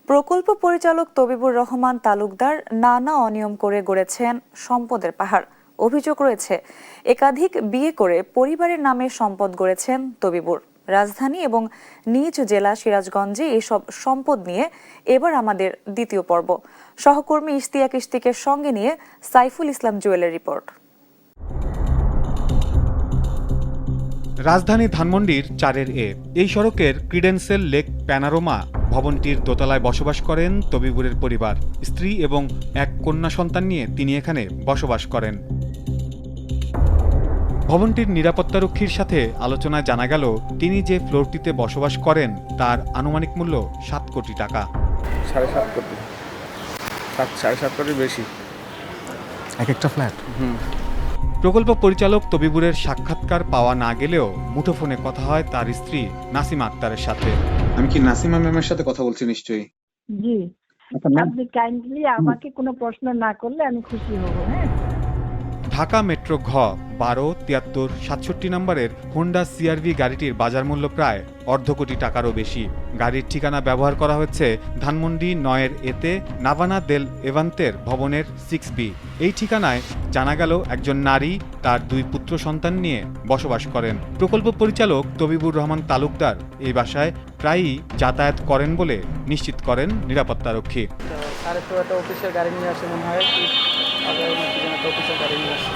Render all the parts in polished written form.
প্রকল্প পরিচালক তবিবুর রহমান তালুকদার নানা অনিয়ম করে গড়েছেন সম্পদের পাহাড়। অভিযোগ রয়েছে একাধিক বিয়ে করে পরিবারের নামে সম্পদ গড়েছেন তবিবুর। রাজধানী এবং নিজ জেলা সিরাজগঞ্জে এসব সম্পদ নিয়ে এবার আমাদের দ্বিতীয় পর্ব। সহকর্মী ইশতিয়াকের সঙ্গে নিয়ে সাইফুল ইসলাম জুয়েলের রিপোর্ট। রাজধানী ধানমন্ডির 4-এ এই সড়কের ক্রিডেন্সেল লেক প্যানোরামা ভবনটির দোতলায় বসবাস করেন তবিবুরের পরিবার। স্ত্রী এবং এক কন্যা সন্তান নিয়ে তিনি এখানে বসবাস করেন। ভবনটির নিরাপত্তারক্ষীর সাথে আলোচনায় জানা গেল, তিনি যে ফ্লোরটিতে বসবাস করেন তার আনুমানিক মূল্য 7 কোটি টাকা। 7.5 কোটি, 7.5 কোটির বেশি এক একটা ফ্ল্যাট। প্রকল্প পরিচালক তবিবুরের সাক্ষাৎকার পাওয়া না গেলেও মুঠোফোনে কথা হয় তার স্ত্রী নাসিমা আক্তারের সাথে। আমি কি নাসিমা ম্যামের সাথে কথা বলছি? নিশ্চয়ই। জি, আপনি কাইন্ডলি আমাকে কোনো প্রশ্ন না করলে আমি খুশি হব। হ্যাঁ, ঢাকা মেট্রো ঘ 127367 নম্বরের হোন্ডা CR-V গাড়িটির বাজার মূল্য প্রায় 1.5 কোটি টাকারও বেশি। গাড়ির ঠিকানা ব্যবহার করা হচ্ছে ধানমন্ডি 9-এতে নাভানা দেল এভান্তের ভবনের 6B। এই ঠিকানায় জানা গেল একজন নারী তার 2 পুত্র সন্তান নিয়ে বসবাস করেন। প্রকল্প পরিচালক তবিবুর রহমান তালুকদার এই বাসায় প্রায়ই যাতায়াত করেন বলে নিশ্চিত করেন নিরাপত্তারক্ষী। অফিসের গাড়ি নিয়ে আসে মনে হয়, অফিসের গাড়ি নিয়ে আসে।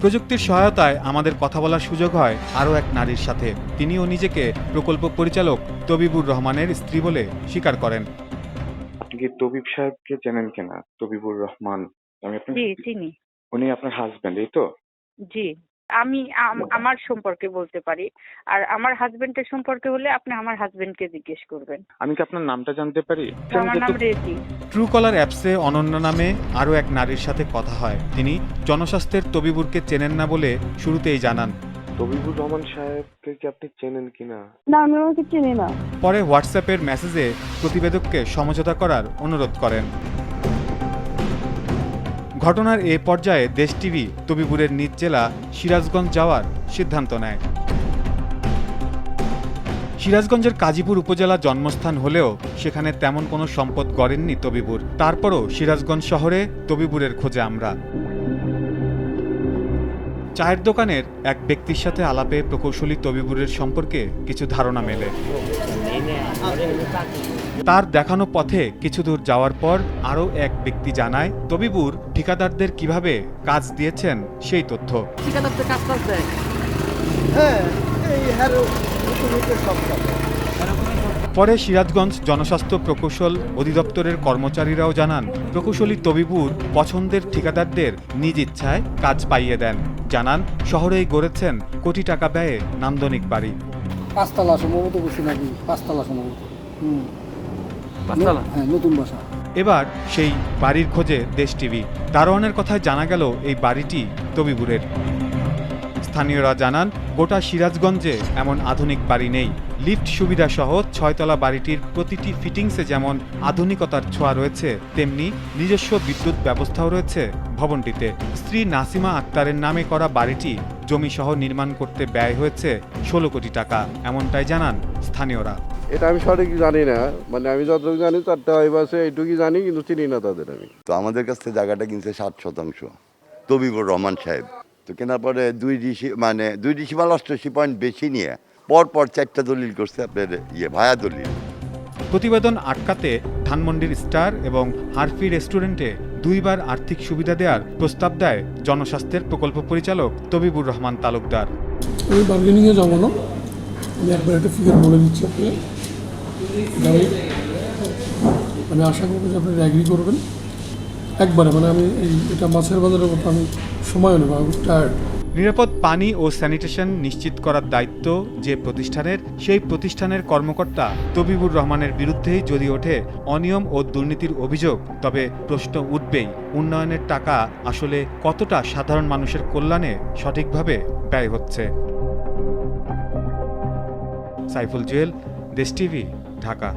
প্রযুক্তির সহায়তায় আমাদের কথা বলার সুযোগ হয় আরও এক নারীর সাথে। তিনিও নিজেকে প্রকল্প পরিচালক তবিবুর রহমানের স্ত্রী বলে স্বীকার করেন। আপনি কি তবিব সাহেবকে চেনেন কিনা? তবিবুর রহমান, আমি আপনার জি চিনি। উনি আপনার হাজবেন্ড, এই তো? জি, আমি আমার সম্পর্কে বলতে পারি, আর আমার হাজবেন্ডের সম্পর্কে হলে আপনি আমার হাজবেন্ডকে জিজ্ঞেস করবেন। আমি কি আপনার নামটা জানতে পারি? আমার নাম রেজি। ট্রুকলার অ্যাপসে অনন্য নামে আরও এক নারীর সাথে কথা হয়। তিনি জনস্বাস্থ্যের তবিবুরকে চেনেন না বলে শুরুতেই জানান। তবিবুর রহমান সাহেবকে কি আপনি চেনেন কিনা? না, আমি ওকে চিনি না। পরে হোয়াটসঅ্যাপের মেসেজে প্রতিবেদককে সমঝোতা করার অনুরোধ করেন। ঘটনার এ পর্যায়ে দেশ টিভি তবিবুরের নিজ জেলা সিরাজগঞ্জ যাওয়ার সিদ্ধান্ত নেয়। সিরাজগঞ্জের কাজীপুর উপজেলা জন্মস্থান হলেও সেখানে তেমন কোনো সম্পদ গড়েননি তবিবুর। তারপরও সিরাজগঞ্জ শহরে তবিবুরের খোঁজে আমরা। চায়ের দোকানের এক ব্যক্তির সাথে আলাপে প্রকৌশলী তবিবুরের সম্পর্কে কিছু ধারণা মেলে। তার দেখানো পথে কিছু দূর যাওয়ার পর আরও এক ব্যক্তি জানায় তবিবুর ঠিকাদারদের কিভাবে কাজ দিয়েছেন সেই তথ্য। পরে সিরাজগঞ্জ জনস্বাস্থ্য প্রকৌশল অধিদপ্তরের কর্মচারীরাও জানান, প্রকৌশলী তবিবুর পছন্দের ঠিকাদারদের নিজ ইচ্ছায় কাজ পাইয়ে দেন। জানান, শহরেই গড়েছেন কোটি টাকা ব্যয়ে নান্দনিক বাড়ি। 5 তলা সম্ভবত বসে নাকি 5 তলা সম্ভবত। হ্যাঁ, নতুন বাসা। এবার সেই বাড়ির খোঁজে দেশ টিভি। দারোয়ানের কথায় জানা গেল এই বাড়িটি তবিবুরের। স্থানীয়রা জানান, গোটা সিরাজগঞ্জে এমন আধুনিক বাড়ি নেই। লিফট সুবিধা সহ 6 তলা বাড়িটির প্রতিটি ফিটিংসে যেমন আধুনিকতার ছোঁয়া রয়েছে, তেমনি নিজস্ব বিদ্যুৎ ব্যবস্থাও রয়েছে ভবনটিতে। স্ত্রী নাসিমা আক্তারের নামে করা বাড়িটি জমিসহ নির্মাণ করতে ব্যয় হয়েছে 16 কোটি টাকা, এমনটাই জানান স্থানীয়রা। এটা আমি সঠিক জানি না, মানে আমি যতটুকু জানি 4টা হইবাসে এইটুকুই জানি, কিন্তু চিনি না তাদের আমি। তো আমাদের কাছ থেকে জায়গাটা কিনছে 60% তবিবুর রহমান সাহেব। তো কেনার পরে 2 ডিসিমাল 88 পয়েন্ট বেশি নিয়ে পরপর 4টা দলিল করছে, আপনার ভায়া দলিল। প্রতিবেদন আটকাতে ধানমন্ডির স্টার এবং হারফি রেস্টুরেন্টে 2 বার আর্থিক সুবিধা দেওয়ার প্রস্তাব দেয় জনস্বাস্থ্যের প্রকল্প পরিচালক তবিবুর রহমান তালুকদার। আমি বার্গেনিংয়ে যাবো না, আমি একবার একটা ফিগার বলে দিচ্ছি আপনি। আমি আশা করবো যে আপনি অ্যাগ্রি করবেন একবারে। মানে আমি এটা মাছের বাজারের মতো আমি সময় নেব, আমি টায়ার্ড। নিরাপদ পানি ও স্যানিটেশন নিশ্চিত করার দায়িত্ব যে প্রতিষ্ঠানের, সেই প্রতিষ্ঠানের কর্মকর্তা তবিবুর রহমানের বিরুদ্ধেই যদি ওঠে অনিয়ম ও দুর্নীতির অভিযোগ, তবে প্রশ্ন উঠবেই, উন্নয়নের টাকা আসলে কতটা সাধারণ মানুষের কল্যাণে সঠিকভাবে ব্যয় হচ্ছে। সাইফুল জুয়েল, দেশ টিভি, ঢাকা।